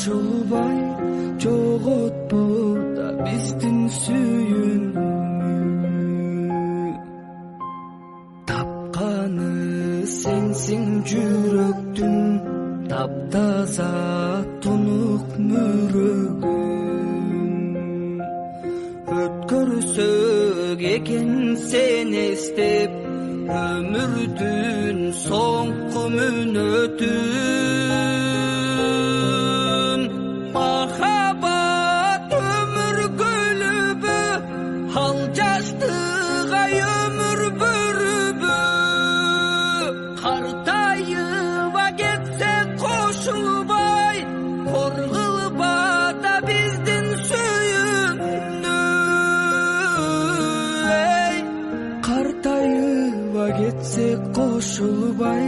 кошулбай, жоготпо да биздин сүйүүнү. Тапканы сенсиң жүрөктүн таптаза тунук мөрөгүн. Өткөрсөк экен сен эстеп өмүрдүн соңку мүнөтүн. Махаббат өмүр көлүбү, ал жаштыга өмүр бөрүбү. Картайыба кетсе кошулбай, коргулба да биздин сүйүүнү. Картайыба кетсе кошулбай,